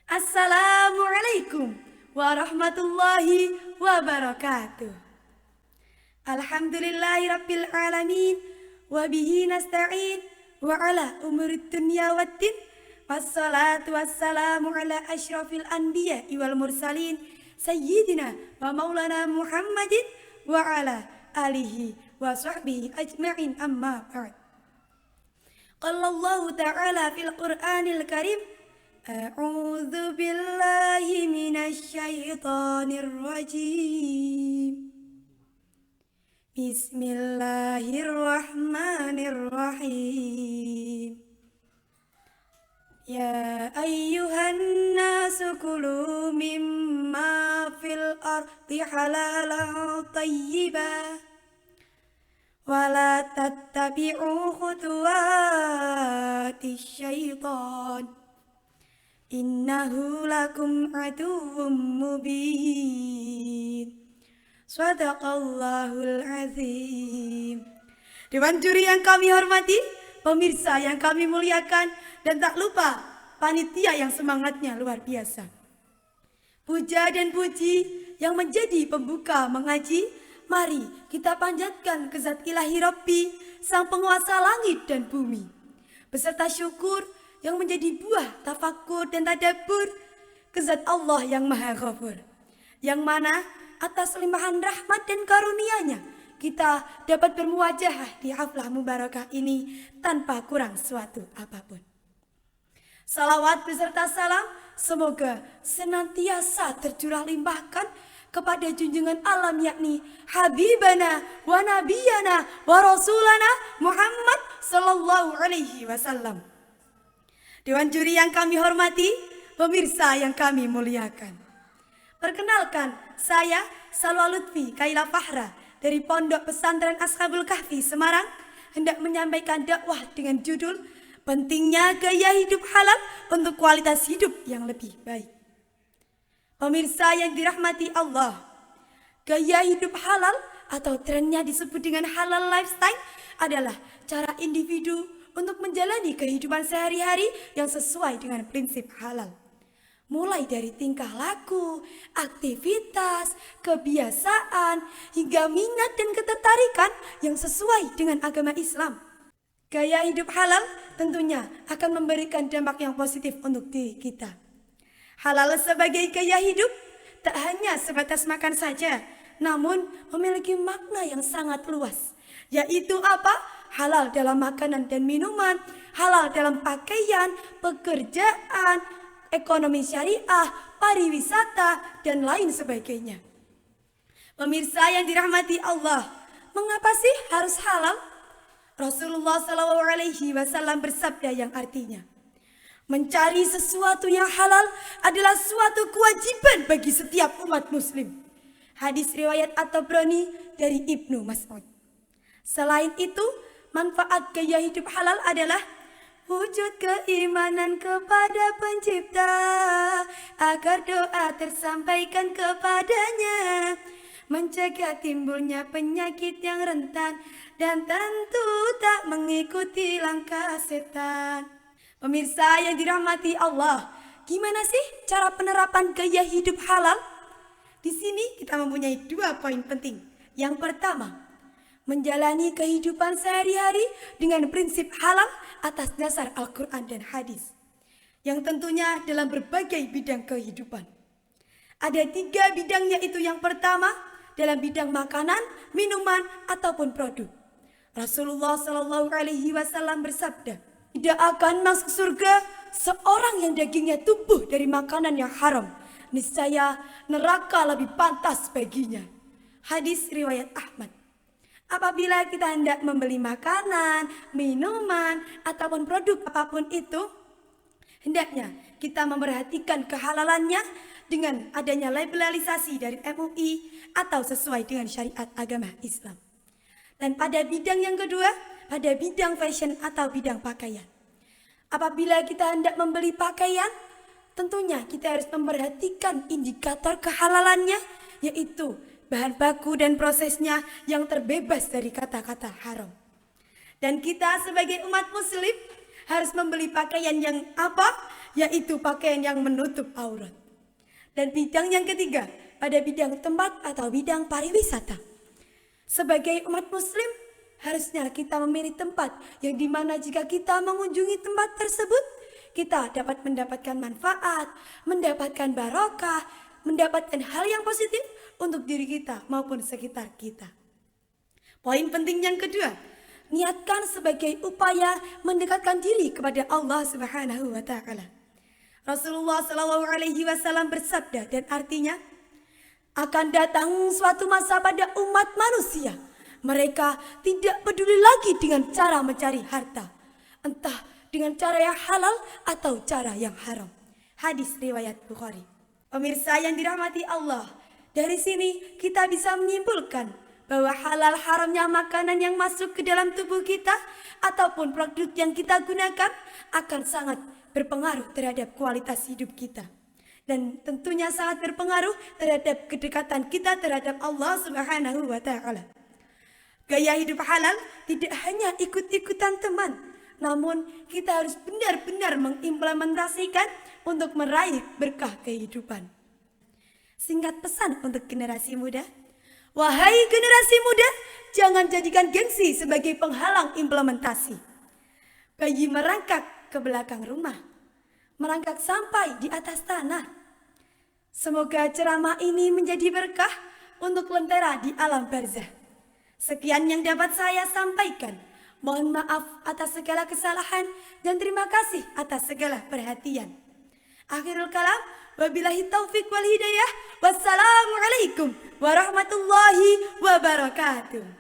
Assalamualaikum warahmatullahi wabarakatuh. Alhamdulillahi rabbil alamin. Wabihi nasta'in wa ala umurid dunya waddin. Wassalatu wassalamu ala ashrafil anbiya wal mursalin Sayyidina wa maulana Muhammadin wa ala alihi wa sahbihi ajma'in amma ba'd. Qala Allah ta'ala fil Qur'anil Karim, A'udzu billahi minasy syaithanir rajim. Bismillahirrahmanirrahim. Ya ayyuhan nasu kulu mimma fil ardi halalan tayyiban wala tattabi'u khutuwatis syaitan innahu lakum aduwwum mubin. Shadaqallahul azim. Dewan juri yang kami hormati, pemirsa yang kami muliakan, dan tak lupa panitia yang semangatnya luar biasa. Puja dan puji yang menjadi pembuka mengaji, mari kita panjatkan ke Zat Ilahi Rabbi, Sang Penguasa langit dan bumi, beserta syukur yang menjadi buah tafakur dan tadabbur ke Zat Allah yang Maha Ghafur, yang mana atas limpahan rahmat dan karunia-Nya kita dapat bermuwajahah di haflah mubarakah ini tanpa kurang suatu apapun. Salawat beserta salam semoga senantiasa tercurah limpahkan kepada junjungan alam, yakni Habibana wa Nabiyana wa Rasulana Muhammad sallallahu alaihi wasallam. Dewan juri yang kami hormati, pemirsa yang kami muliakan. Perkenalkan, saya Salwa Lutfi Kaila Fahra dari Pondok Pesantren Ashabul Kahfi Semarang hendak menyampaikan dakwah dengan judul Pentingnya Gaya Hidup Halal untuk Kualitas Hidup yang Lebih Baik. Pemirsa yang dirahmati Allah, gaya hidup halal atau trennya disebut dengan halal lifestyle adalah cara individu untuk menjalani kehidupan sehari-hari yang sesuai dengan prinsip halal. Mulai dari tingkah laku, aktivitas, kebiasaan, hingga minat dan ketertarikan yang sesuai dengan agama Islam. Gaya hidup halal tentunya akan memberikan dampak yang positif untuk diri kita. Halal sebagai gaya hidup tak hanya sebatas makan saja, namun memiliki makna yang sangat luas, yaitu apa? Halal dalam makanan dan minuman, halal dalam pakaian, pekerjaan, ekonomi syariah, pariwisata, dan lain sebagainya. Pemirsa yang dirahmati Allah, mengapa sih harus halal? Rasulullah SAW bersabda yang artinya, mencari sesuatu yang halal adalah suatu kewajiban bagi setiap umat muslim. Hadis riwayat At-Tabrani dari Ibnu Mas'ud. Selain itu, manfaat gaya hidup halal adalah wujud keimanan kepada Pencipta, agar doa tersampaikan kepadanya, mencegah timbulnya penyakit yang rentan, dan tentu tak mengikuti langkah setan. Pemirsa yang dirahmati Allah, gimana sih cara penerapan gaya hidup halal? Di sini kita mempunyai 2 poin penting. Yang pertama, menjalani kehidupan sehari-hari dengan prinsip halal atas dasar Al-Quran dan hadis, yang tentunya dalam berbagai bidang kehidupan. Ada 3 bidang, yaitu yang pertama dalam bidang makanan, minuman, ataupun produk. Rasulullah SAW bersabda, tidak akan masuk surga seorang yang dagingnya tumbuh dari makanan yang haram. Niscaya neraka lebih pantas baginya. Hadis riwayat Ahmad. Apabila kita hendak membeli makanan, minuman, ataupun produk apapun itu, hendaknya kita memperhatikan kehalalannya dengan adanya labelisasi dari MUI atau sesuai dengan syariat agama Islam. Dan pada bidang yang kedua, pada bidang fashion atau bidang pakaian. Apabila kita hendak membeli pakaian, tentunya kita harus memperhatikan indikator kehalalannya, yaitu bahan baku dan prosesnya yang terbebas dari kata-kata haram. Dan kita sebagai umat muslim harus membeli pakaian yang apa? yaitu pakaian yang menutup aurat. Dan bidang yang ketiga, pada bidang tempat atau bidang pariwisata. Sebagai umat muslim, harusnya kita memilih tempat yang dimana jika kita mengunjungi tempat tersebut, kita dapat mendapatkan manfaat, mendapatkan barokah, mendapatkan hal yang positif untuk diri kita maupun sekitar kita. Poin penting yang kedua, niatkan sebagai upaya mendekatkan diri kepada Allah Subhanahu wa taala. Rasulullah Shallallahu alaihi wasallam bersabda, dan artinya, akan datang suatu masa pada umat manusia, mereka tidak peduli lagi dengan cara mencari harta, entah dengan cara yang halal atau cara yang haram. Hadis riwayat Bukhari. Pemirsa yang dirahmati Allah, dari sini kita bisa menyimpulkan bahwa halal haramnya makanan yang masuk ke dalam tubuh kita ataupun produk yang kita gunakan akan sangat berpengaruh terhadap kualitas hidup kita. Dan tentunya sangat berpengaruh terhadap kedekatan kita terhadap Allah Subhanahu wa taala. Gaya hidup halal tidak hanya ikut-ikutan teman, namun kita harus benar-benar mengimplementasikan untuk meraih berkah kehidupan. Singkat pesan untuk generasi muda. Wahai generasi muda, jangan jadikan gengsi sebagai penghalang implementasi. Bayi merangkak ke belakang rumah, merangkak sampai di atas tanah. Semoga ceramah ini menjadi berkah untuk lentera di alam barzah. Sekian yang dapat saya sampaikan. Mohon maaf atas segala kesalahan dan terima kasih atas segala perhatian. Akhirul kalam, wabillahi taufiq wal hidayah. Wassalamualaikum warahmatullahi wabarakatuh.